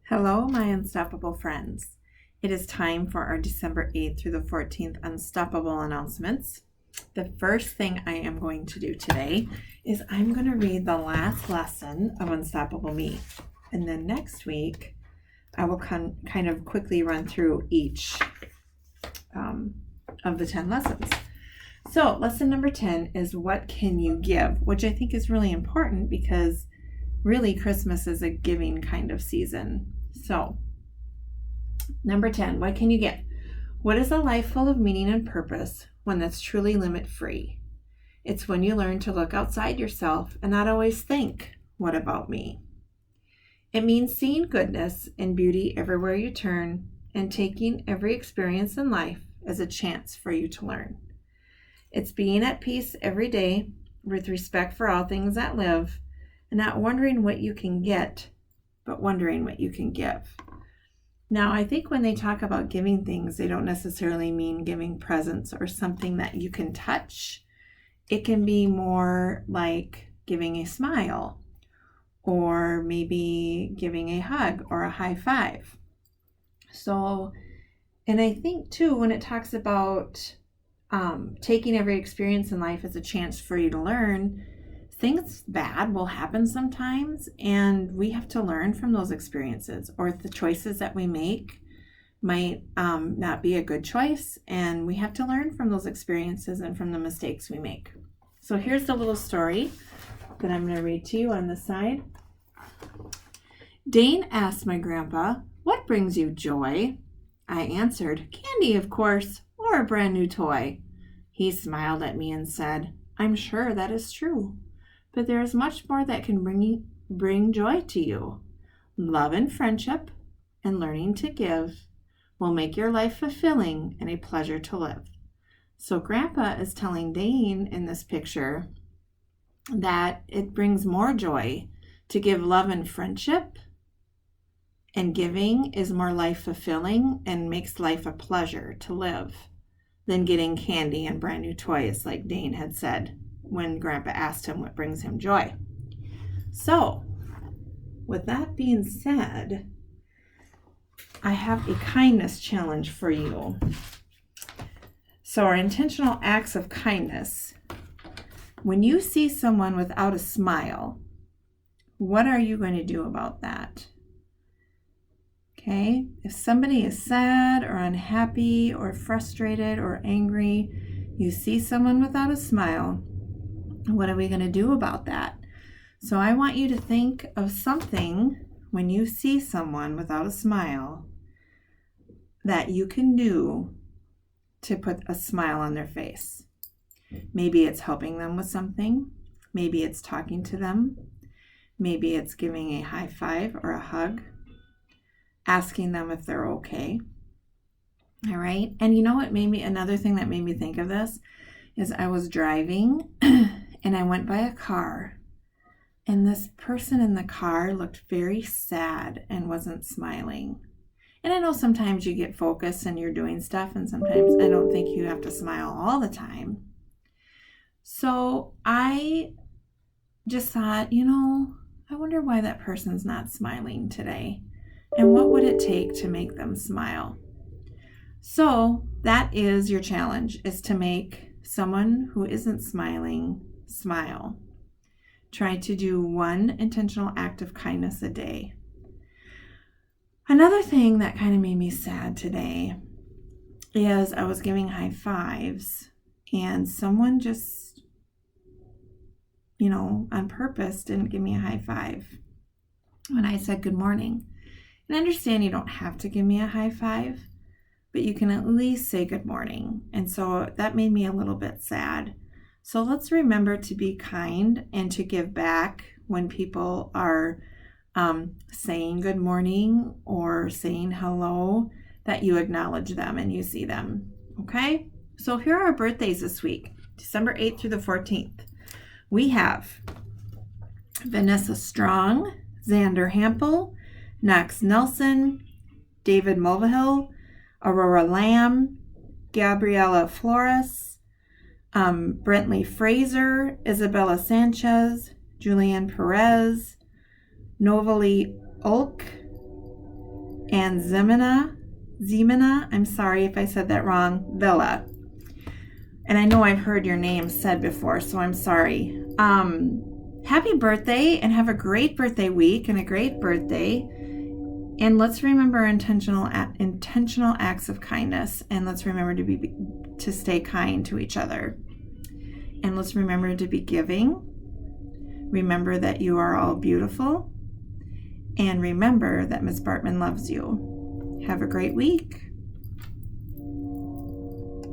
Hello, my unstoppable friends. It is time for our December 8th through the 14th unstoppable announcements. The first thing I am going to do today is I'm going to read the last lesson of Unstoppable Me. And then next week, I will kind of quickly run through each of the 10 lessons. So lesson number 10 is what can you give, which I think is really important because really Christmas is a giving kind of season. So number 10, what can you give? What is a life full of meaning and purpose, one that's truly limit-free? It's when you learn to look outside yourself and not always think, what about me? It means seeing goodness and beauty everywhere you turn and taking every experience in life as a chance for you to learn. It's being at peace every day with respect for all things that live and not wondering what you can get, but wondering what you can give. Now, I think when they talk about giving things, they don't necessarily mean giving presents or something that you can touch. It can be more like giving a smile or maybe giving a hug or a high five. So, and I think too, when it talks about taking every experience in life as a chance for you to learn, things bad will happen sometimes, and we have to learn from those experiences, or the choices that we make might not be a good choice, and we have to learn from those experiences and from the mistakes we make. So here's the little story that I'm going to read to you on the side. Dane asked my grandpa, "What brings you joy?" I answered, "Candy, of course, or a brand new toy." He smiled at me and said, "I'm sure that is true. But there is much more that can bring joy to you. Love and friendship and learning to give will make your life fulfilling and a pleasure to live." So Grandpa is telling Dane in this picture that it brings more joy to give love and friendship, and giving is more life fulfilling and makes life a pleasure to live than getting candy and brand new toys, like Dane had said when Grandpa asked him what brings him joy. So, with that being said, I have a kindness challenge for you. So, our intentional acts of kindness. When you see someone without a smile, what are you going to do about that? Okay, if somebody is sad or unhappy or frustrated or angry, you see someone without a smile, what are we going to do about that? So I want you to think of something when you see someone without a smile that you can do to put a smile on their face. Maybe it's helping them with something. Maybe it's talking to them. Maybe it's giving a high five or a hug, asking them if they're okay. All right. And you know what another thing that made me think of this is I was driving and I went by a car, and this person in the car looked very sad and wasn't smiling. And I know sometimes you get focused and you're doing stuff, and sometimes I don't think you have to smile all the time. So I just thought, I wonder why that person's not smiling today, and what would it take to make them smile? So that is your challenge, is to make someone who isn't smiling smile. Try to do one intentional act of kindness a day. Another thing that kind of made me sad today is I was giving high fives, and someone just, on purpose didn't give me a high five when I said good morning. And I understand you don't have to give me a high five, but you can at least say good morning. And so that made me a little bit sad. So let's remember to be kind and to give back when people are saying good morning or saying hello, that you acknowledge them and you see them. Okay? So here are our birthdays this week, December 8th through the 14th. We have Vanessa Strong, Xander Hampel, Knox Nelson, David Mulvihill, Aurora Lamb, Gabriela Flores, Brentley Fraser, Isabella Sanchez, Julian Perez, Novali Ulk, and Zimina, I'm sorry if I said that wrong, Villa. And I know I've heard your name said before, so I'm sorry. Happy birthday, and have a great birthday week and a great birthday. And let's remember intentional acts of kindness, and let's remember to stay kind to each other. And let's remember to be giving. Remember that you are all beautiful. And remember that Ms. Bartman loves you. Have a great week.